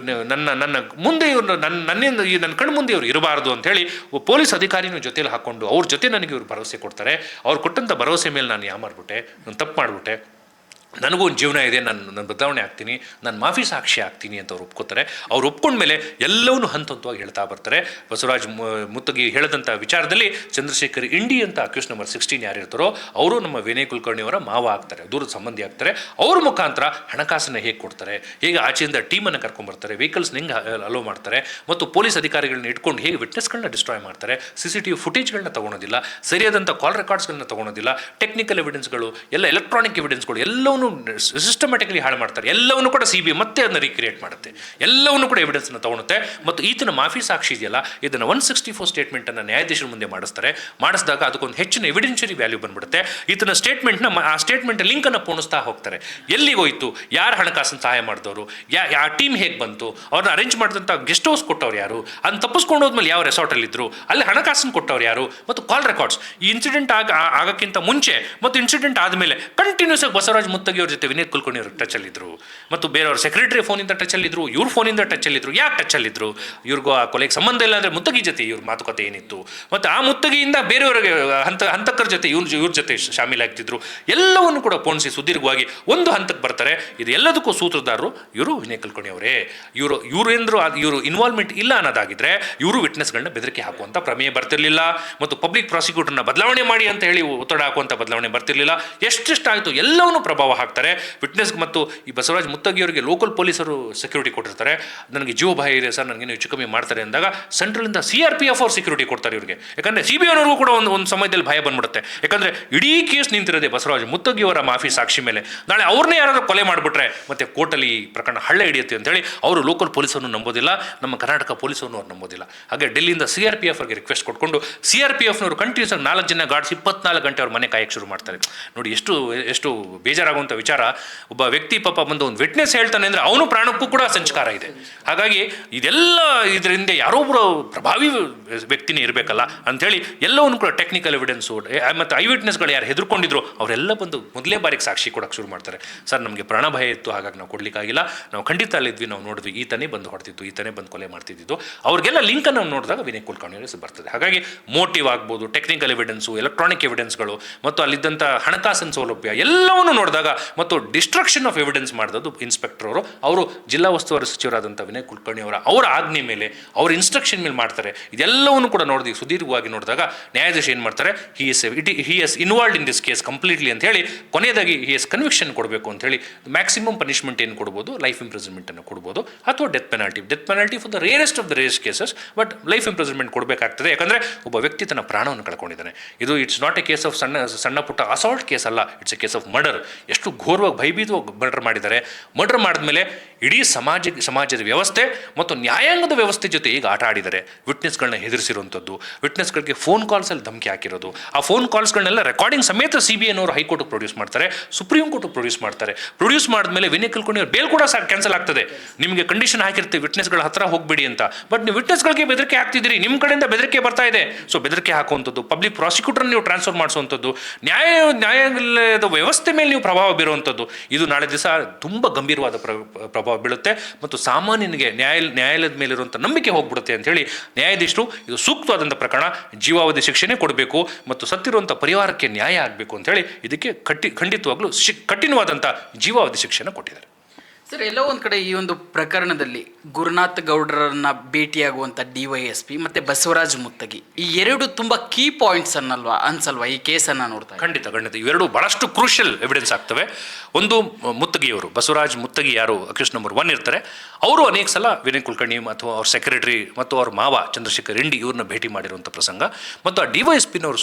ನನ್ನ ಮುಂದೆ ನನ್ನ ಕಣ್ಣು ಮುಂದೆ ಇವ್ರು ಇರಬಾರ್ದು ಅಂತ ಹೇಳಿ ಪೊಲೀಸ್ ಅಧಿಕಾರಿನೂ ಜೊತೆಲಿ ಹಾಕೊಂಡು ಅವ್ರ ಜೊತೆ ನನಗೆ ಇವ್ರು ಭರವಸೆ ಕೊಡ್ತಾರೆ. ಅವ್ರು ಕೊಟ್ಟಂಥ ಭರವಸೆ ಮೇಲೆ ನಾನು ಯಾಮಾರ್ಬಿಟ್ಟೆ, ನಾನು ತಪ್ಪು ಮಾಡಿಬಿಟ್ಟೆ, ನನಗೂ ಒಂದು ಜೀವನ ಇದೆ, ನಾನು ಬದಲಾವಣೆ ಆಗ್ತೀನಿ, ನಾನು ಮಾಫಿ ಸಾಕ್ಷಿ ಆಗ್ತೀನಿ ಅಂತ ಅವ್ರು ಒಪ್ಕೋತಾರೆ. ಅವ್ರು ಒಪ್ಕೊಂಡ್ಮೇಲೆ ಎಲ್ಲವನ್ನೂ ಹಂತವಾಗಿ ಹೇಳ್ತಾ ಬರ್ತಾರೆ. ಬಸವರಾಜ್ ಮುತ್ತಗಿ ಹೇಳಿದಂಥ ವಿಚಾರದಲ್ಲಿ ಚಂದ್ರಶೇಖರ್ ಇಂಡಿ ಅಂತ ಅಕ್ಯೂಸ್ ನಂಬರ್ 16 ಯಾರಿರ್ತಾರೋ ಅವರು ನಮ್ಮ ವಿನಯ್ ಕುಲಕರ್ಣಿ ಅವರ ಮಾವ ಆಗ್ತಾರೆ, ದೂರದ ಸಂಬಂಧಿ ಆಗ್ತಾರೆ. ಅವ್ರ ಮುಖಾಂತರ ಹಣಕಾಸನ್ನು ಹೇಗೆ ಕೊಡ್ತಾರೆ, ಹೇಗೆ ಆಚೆಯಿಂದ ಟೀಮನ್ನು ಕರ್ಕೊಂಡ್ಬರ್ತಾರೆ, ವೆಹಿಕಲ್ಸ್ನ ಹೆಂಗೆ ಅಲೋ ಮಾಡ್ತಾರೆ, ಮತ್ತು ಪೊಲೀಸ್ ಅಧಿಕಾರಿಗಳನ್ನ ಇಟ್ಕೊಂಡು ಹೇಗೆ ವಿಟ್ನೆಸ್ಗಳನ್ನ ಡಿಸ್ಟ್ರಾಯ್ ಮಾಡ್ತಾರೆ, CCTV ಫುಟೇಜ್ಗಳನ್ನ ತೊಗೊಳೋದಿಲ್ಲ, ಸರಿಯಾದಂಥ ಕಾಲ್ ರೆಕಾರ್ಡ್ಸ್ಗಳನ್ನ ತೊಗೊಳೋದಿಲ್ಲ, ಟೆಕ್ನಿಕಲ್ ಎವಿಡೆನ್ಸ್ಗಳು ಎಲ್ಲ ಎಲೆಕ್ಟ್ರಾನಿಕ್ ಎವಿಡೆನ್ಸ್ಗಳು ಎಲ್ಲವನ್ನೂ ಸಿಸ್ಟಮ್ಯಾಟಿಕಲಿ ಹಾಳು ಮಾಡ್ತಾರೆ. ಎಲ್ಲವನ್ನು ಕೂಡ CBI ಮತ್ತೆ ಅದನ್ನ ರೀಕ್ರಿಯೇಟ್ ಮಾಡುತ್ತೆ, ಎಲ್ಲವನ್ನು ಕೂಡ ಎವಿಡೆನ್ಸ್ನ ತಗೊಳುತ್ತೆ. ಮತ್ತು ಈತನ ಮಾಫಿ ಸಾಕ್ಷಿ ಇದೆಯಲ್ಲ, ಇದನ್ನು 164 ಸ್ಟೇಟ್ಮೆಂಟನ್ನು ನ್ಯಾಯಾಧೀಶರ ಮುಂದೆ ಮಾಡಿಸಿದಾಗ ಅದಕ್ಕೊಂದು ಹೆಚ್ಚಿನ ಎವಿಡೆನ್ಷರಿ ವ್ಯಾಲ್ಯೂ ಬಂದ್ಬಿಡುತ್ತೆ. ಈತನ ಸ್ಟೇಟ್ಮೆಂಟ್ನ ಆ ಸ್ಟೇಟ್ಮೆಂಟ್ ಲಿಂಕನ್ನು ಪೂರ್ಣಿಸ್ತಾ ಹೋಗ್ತಾರೆ. ಎಲ್ಲಿಗೋಯ್ತು, ಯಾರು ಹಣಕಾಸಿನ ಸಹಾಯ ಮಾಡಿದವರು, ಆ ಟೀಮ್ ಹೇಗೆ ಬಂತು, ಅವ್ರನ್ನ ಅರೇಂಜ್ ಮಾಡಿದಂಥ ಗೆಸ್ಟ್ ಹೌಸ್ ಕೊಟ್ಟವ್ರು ಯಾರು, ಅದನ್ನ ತಪ್ಪಿಸ್ಕೊಂಡು ಹೋದ್ಮೇಲೆ ಯಾವ ರೆಸಾರ್ಟಲ್ಲಿದ್ದರು, ಅಲ್ಲಿ ಹಣಕಾಸನ್ನು ಕೊಟ್ಟವ್ರು ಯಾರು, ಮತ್ತು ಕಾಲ್ ರೆಕಾರ್ಡ್ಸ್. ಈ ಇನ್ಸಿಡೆಂಟ್ ಆಗೋಕ್ಕಿಂತ ಮುಂಚೆ ಮತ್ತು ಇನ್ಸಿಡೆಂಟ್ ಆದಮೇಲೆ ಕಂಟಿನ್ಯೂಸ್ ಆಗಿ ಬಸವರಾಜ್ ಮುತ್ತಗಿ ಅವ್ರ ಜೊತೆ ವಿನಯ್ ಕುಲಕರ್ಣಿ ಅವರು ಟಚಲ್ಲಿದ್ದರು, ಮತ್ತು ಬೇರೆಯವ್ರ ಸೆಕ್ರೆಟರಿ ಫೋನಿಂದ ಟಚಲ್ಲಿದ್ದರು, ಇವ್ರ ಫೋನಿಂದ ಟಚಲ್ಲಿದ್ದರು. ಯಾಕೆ ಟಚಲ್ಲಿದ್ದರು, ಇವ್ರಿಗೂ ಆ ಕೊಲೆಗೆ ಸಂಬಂಧ ಇಲ್ಲ ಅಂದರೆ ಮುತ್ತಗಿ ಜೊತೆ ಇವ್ರ ಮಾತುಕತೆ ಏನಿತ್ತು, ಮತ್ತು ಆ ಮುತ್ತಗಿಯಿಂದ ಬೇರೆಯವರಿಗೆ ಹಂತಕರ ಜೊತೆ ಇವ್ರ ಜೊತೆ ಶಾಮೀಲಾಗ್ತಿದ್ರು. ಎಲ್ಲವನ್ನು ಕೂಡ ಪೋಣಿಸಿ ಸುದೀರ್ಘವಾಗಿ ಒಂದು ಹಂತಕ್ಕೆ ಬರ್ತಾರೆ. ಇದು ಎಲ್ಲದಕ್ಕೂ ಸೂತ್ರಧಾರರು ಇವರು ವಿನಯ್ ಕುಲಕರ್ಣಿ ಅವರೇ. ಇವರು ಇನ್ವಾಲ್ವ್ಮೆಂಟ್ ಇಲ್ಲ ಅನ್ನೋದಾಗಿದ್ರೆ ಇವರು ವಿಟ್ನೆಸ್ಗಳನ್ನ ಬೆದರಿಕೆ ಹಾಕುವಂಥ ಪ್ರಮೇಯ ಬರ್ತಿರ್ಲಿಲ್ಲ, ಮತ್ತು ಪಬ್ಲಿಕ್ ಪ್ರಾಸಿಕ್ಯೂಟರ್ನ ಬದಲಾವಣೆ ಮಾಡಿ ಅಂತ ಹೇಳಿ ಒತ್ತಡ ಹಾಕುವಂಥ ಬದಲಾವಣೆ ಬರ್ತಿರ್ಲಿಲ್ಲ. ಎಷ್ಟೆಷ್ಟಾಯಿತು ಎಲ್ಲವನ್ನೂ ಪ್ರಭಾವ ಹಾಕ್ತಾರೆ. ವಿಟ್ನೆಸ್ ಮತ್ತು ಈ ಬಸವರಾಜ್ ಮುತ್ತಗಿಯವರಿಗೆ ಲೋಕಲ್ ಪೊಲೀಸರು ಸೆಕ್ಯೂರಿಟಿ ಕೊಟ್ಟಿರ್ತಾರೆ. ನನಗೆ ಜೀವ ಭಯ ಇದೆ ಸರ್, ನನಗೆ ಹೆಚ್ಚು ಕಮ್ಮಿ ಮಾಡ್ತಾರೆ ಅಂದಾಗ ಸೆಂಟ್ರಲಿಂದ CRPF ಅವ್ರು ಸೆಕ್ಯೂರಿಟಿ ಕೊಡ್ತಾರೆ ಇವರಿಗೆ. ಯಾಕಂದರೆ CBI ಕೂಡ ಒಂದು ಸಮಯದಲ್ಲಿ ಭಯ ಬಂದ್ಬಿಡುತ್ತೆ. ಯಾಕಂದರೆ ಇಡೀ ಕೇಸ್ ನಿಂತಿರೋದೆ ಬಸವರಾಜ್ ಮುತ್ತಗಿಯವರ ಮಾಫಿ ಸಾಕ್ಷಿ ಮೇಲೆ. ನಾಳೆ ಅವ್ರನ್ನೇ ಯಾರಾದರೂ ಕೊಲೆ ಮಾಡಿಬಿಟ್ರೆ ಮತ್ತೆ ಕೋರ್ಟಲ್ಲಿ ಪ್ರಕರಣ ಹಳ್ಳೆ ಹಿಡಿಯುತ್ತೆ ಅಂತೇಳಿ ಅವರು ಲೋಕಲ್ ಪೊಲೀಸನ್ನು ನಂಬೋದಿಲ್ಲ, ನಮ್ಮ ಕರ್ನಾಟಕ ಪೊಲೀಸನ್ನು ಅವ್ರು ನಂಬೋದಿಲ್ಲ. ಹಾಗೆ ಡೆಲ್ಲಿಯಿಂದ CRPF ಅವ್ರಿಗೆ ರಿಕ್ವೆಸ್ಟ್ ಕೊಟ್ಕೊಂಡು CRPFನವರು ಕಂಟಿನ್ಯೂಸ್ ಆಗಿ 4 ಜನ ಗಾರ್ಡ್ಸ್ 24 ಗಂಟೆ ಅವ್ರ ಮನೆ ಕಾಯಕ್ಕೆ ಶುರು ಮಾಡ್ತಾರೆ. ನೋಡಿ ಎಷ್ಟು ಬೇಜಾರಾಗುವಂಥ ವಿಚಾರ. ಒಬ್ಬ ವ್ಯಕ್ತಿ ಪಾಪ ಬಂದು ಒಂದು ವಿಟ್ನೆಸ್ ಹೇಳ್ತಾನೆ ಅಂದರೆ ಅವನು ಪ್ರಾಣಕ್ಕೂ ಕೂಡ ಸಂಚಕಾರ ಇದೆ. ಹಾಗಾಗಿ ಇದೆಲ್ಲ ಇದರಿಂದ ಯಾರೊಬ್ಬರು ಪ್ರಭಾವಿ ವ್ಯಕ್ತಿನೇ ಇರಬೇಕಲ್ಲ ಅಂಥೇಳಿ ಎಲ್ಲವನ್ನು ಕೂಡ ಟೆಕ್ನಿಕಲ್ ಎವಿಡೆನ್ಸು ಮತ್ತು ಐ ವಿಟ್ನೆಸ್ಗಳು ಯಾರು ಹೆದರ್ಕೊಂಡಿದ್ರು ಅವರೆಲ್ಲ ಬಂದು ಮೊದಲೇ ಬಾರಿಗೆ ಸಾಕ್ಷಿ ಕೊಡೋಕ್ಕೆ ಶುರು ಮಾಡ್ತಾರೆ. ಸರ್ ನಮಗೆ ಪ್ರಾಣ ಭಯ ಇತ್ತು, ಹಾಗಾಗಿ ನಾವು ಕೊಡಲಿಕ್ಕಾಗಿಲ್ಲ, ನಾವು ಖಂಡಿತ ಅಲ್ಲಿದ್ವಿ, ನಾವು ನೋಡಿದ್ವಿ, ಈತನೇ ಬಂದು ಹೊಡೆದಿತ್ತು, ಈತನೇ ಬಂದು ಕೊಲೆ ಮಾಡ್ತಿದ್ದು. ಅವ್ರಿಗೆಲ್ಲ ಲಿಂಕನ್ನು ನಾವು ನೋಡಿದಾಗ ವಿನಯ್ ಕುಲಕರ್ಣಿ ಬರ್ತದೆ. ಹಾಗಾಗಿ ಮೋಟಿವ್ ಆಗ್ಬೋದು, ಟೆಕ್ನಿಕಲ್ ಎವಿಡೆನ್ಸು, ಎಲೆಕ್ಟ್ರಾನಿಕ್ ಎವಿಡೆನ್ಸ್ಗಳು ಮತ್ತು ಅಲ್ಲಿದ್ದಂಥ ಹಣಕಾಸಿನ ಸೌಲಭ್ಯ ಎಲ್ಲವನ್ನು ನೋಡಿದಾಗ ಮತ್ತು ಡಿಸ್ಟ್ರಕ್ಷನ್ ಆಫ್ ಎವಿಡೆನ್ಸ್ ಮಾಡಿದ್ದು ಇನ್ಸ್ಪೆಕ್ಟರ್ ಅವರು ಜಿಲ್ಲಾ ಉಸ್ತುವಾರಿ ಸಚಿವರಾದಂಥ ವಿನಯ್ ಕುಲಕರ್ಣಿ ಅವರ ಆಜ್ಞೆ ಮೇಲೆ, ಅವ್ರ ಇನ್ಸ್ಟ್ರಕ್ಷನ್ ಮೇಲೆ ಮಾಡ್ತಾರೆ. ಇದೆಲ್ಲವನ್ನು ಕೂಡ ನೋಡಿದ್ವಿ, ಸುದೀರ್ಘವಾಗಿ ನೋಡಿದಾಗ ನ್ಯಾಯಾಧೀಶ ಏನು ಮಾಡ್ತಾರೆ, ಹಿ S involved in this case completely ಅಂತ ಹೇಳಿ ಕೊನೆಯದಾಗಿ ಹಿ ಎಸ್ ಕನ್ವಿಕ್ಷನ್ ಕೊಡಬೇಕು ಅಂತ ಹೇಳಿ ಮ್ಯಾಕ್ಸಿಮಮ್ ಪನಿಷ್ಮೆಂಟ್ ಏನು ಕೊಡ್ಬೋದು, ಲೈಫ್ ಇಂಪ್ರಿಸನ್ಮೆಂಟನ್ನು ಕೊಡ್ಬೋದು ಅಥವಾ death penalty for the rarest of the rarest cases, but life imprisonment ಕೊಡಬೇಕಾಗ್ತದೆ. ಯಾಕಂದರೆ ಒಬ್ಬ ವ್ಯಕ್ತಿ ತನ್ನ ಪ್ರಾಣವನ್ನು ಕಳ್ಕೊಂಡಿದ್ದಾನೆ. ಇದು it's not A case of ಸಣ್ಣ ಪುಟ್ಟ ಅಸಾಲ್ಟ್ ಕೇಸ್ ಅಲ್ಲ, it's A case of murder. ಎಷ್ಟು ಘೋರವಾಗಿ ಭಯಭೀತವಾಗಿ ಮರ್ಡರ್ ಮಾಡಿದ್ದಾರೆ. ಮರ್ಡರ್ ಮಾಡಿದ್ಮೇಲೆ ಇಡೀ ಸಮಾಜದ ವ್ಯವಸ್ಥೆ ಮತ್ತು ನ್ಯಾಯಾಂಗದ ವ್ಯವಸ್ಥೆ ಜೊತೆ ಈಗ ಆಟ ಆಡಿದ್ದಾರೆ. ವಿಟ್ನೆಸ್ಗಳನ್ನ ಹೆದರಿಸಿರುವಂಥದ್ದು, ವಿಟ್ನೆಸ್ಗಳಿಗೆ ಫೋನ್ ಕಾಲ್ಸಲ್ಲಿ ಧಮಕಿ ಹಾಕಿರೋದು, ಆ ಫೋನ್ ಕಾಲ್ಸ್ಗಳನ್ನೆಲ್ಲ ರೆಕಾರ್ಡಿಂಗ್ ಸಮೇತ CBIನವರು ಹೈಕೋರ್ಟ್ಗೆ ಪ್ರೊಡ್ಯೂಸ್ ಮಾಡ್ತಾರೆ, ಸುಪ್ರೀಂ ಕೋರ್ಟ್ಗೆ ಪ್ರೊಡ್ಯೂಸ್ ಮಾಡ್ತಾರೆ. ಪ್ರೊಡ್ಯೂಸ್ ಮಾಡಿದ್ಮೇಲೆ ವಿನಯ್ ಕುಲಕರ್ಣಿ ಅವ್ರ ಬೇಲ್ ಕೂಡ ಕ್ಯಾನ್ಸಲ್ ಆಗ್ತದೆ. ನಿಮಗೆ ಕಂಡೀಷನ್ ಹಾಕಿರ್ತೀವಿ ವಿಟ್ನೆಸ್ಗಳ ಹತ್ರ ಹೋಗಬೇಡಿ ಅಂತ, ಬಟ್ ನೀವು ವಿಟ್ನೆಸ್ಗಳಿಗೆ ಬೆದರಿಕೆ ಹಾಕ್ತಿದ್ದೀರಿ, ನಿಮ್ಮ ಕಡೆಯಿಂದ ಬೆದರಿಕೆ ಬರ್ತಾ ಇದೆ. ಸೊ ಬೆದರಿಕೆ ಹಾಕುವಂಥದ್ದು, ಪಬ್ಲಿಕ್ ಪ್ರಾಸಿಕ್ಯೂಟರ್ ನೀವು ಟ್ರಾನ್ಸ್ಫರ್ ಮಾಡಿಸುವಂಥದ್ದು, ನ್ಯಾಯಾಲಯದ ವ್ಯವಸ್ಥೆ ಮೇಲೆ ನೀವು ಪ್ರಭಾವ ಬೀರುವಂಥದ್ದು, ಇದು ನಾಳೆ ದಿವಸ ತುಂಬ ಗಂಭೀರವಾದ ಪ್ರಭಾವ ಬೀಳುತ್ತೆ ಮತ್ತು ಸಾಮಾನ್ಯನಿಗೆ ನ್ಯಾಯಾಲಯದ ಮೇಲಿರುವಂಥ ನಂಬಿಕೆ ಹೋಗ್ಬಿಡುತ್ತೆ ಅಂತ ಹೇಳಿ ನ್ಯಾಯಾಧೀಶರು ಇದು ಸೂಕ್ತವಾದಂಥ ಪ್ರಕರಣ, ಜೀವಾವಧಿ ಶಿಕ್ಷೆನೇ ಕೊಡಬೇಕು ಮತ್ತು ಸತ್ತಿರುವಂಥ ಪರಿವಾರಕ್ಕೆ ನ್ಯಾಯ ಆಗಬೇಕು ಅಂತ ಹೇಳಿ ಇದಕ್ಕೆ ಖಂಡಿತವಾಗ್ಲೂ ಕಠಿಣವಾದಂಥ ಜೀವಾವಧಿ ಶಿಕ್ಷೆನ ಕೊಟ್ಟಿದ್ದಾರೆ. ಸರ್, ಎಲ್ಲೋ ಒಂದು ಕಡೆ ಈ ಒಂದು ಪ್ರಕರಣದಲ್ಲಿ ಗುರುನಾಥ್ ಗೌಡರನ್ನ ಭೇಟಿಯಾಗುವಂಥ DYSP ಮತ್ತು ಬಸವರಾಜ್ ಮುತ್ತಗಿ ಈ ಎರಡು ತುಂಬ ಕೀ ಪಾಯಿಂಟ್ಸ್ ಅನ್ಸಲ್ವಾ ಈ ಕೇಸನ್ನು ನೋಡ್ತಾ? ಖಂಡಿತ ಇವೆರಡು ಬಹಳಷ್ಟು ಕ್ರೂಷಿಯಲ್ ಎವಿಡೆನ್ಸ್ ಆಗ್ತವೆ. ಒಂದು ಮುತ್ತಗಿಯವರು, ಬಸವರಾಜ್ ಮುತ್ತಗಿ ಯಾರು ಅಕ್ಯೂಸ್ ನಂಬರ್ 1 ಇರ್ತಾರೆ, ಅವರು ಅನೇಕ ಸಲ ವಿನಯ್ ಕುಲಕರ್ಣಿ ಮತ್ತು ಅವ್ರ ಸೆಕ್ರೆಟರಿ ಮತ್ತು ಅವ್ರ ಮಾವ ಚಂದ್ರಶೇಖರ್ ರೆಡ್ಡಿ ಇವ್ರನ್ನ ಭೇಟಿ ಮಾಡಿರುವಂಥ ಪ್ರಸಂಗ. ಮತ್ತು ಆ DYSPನವರು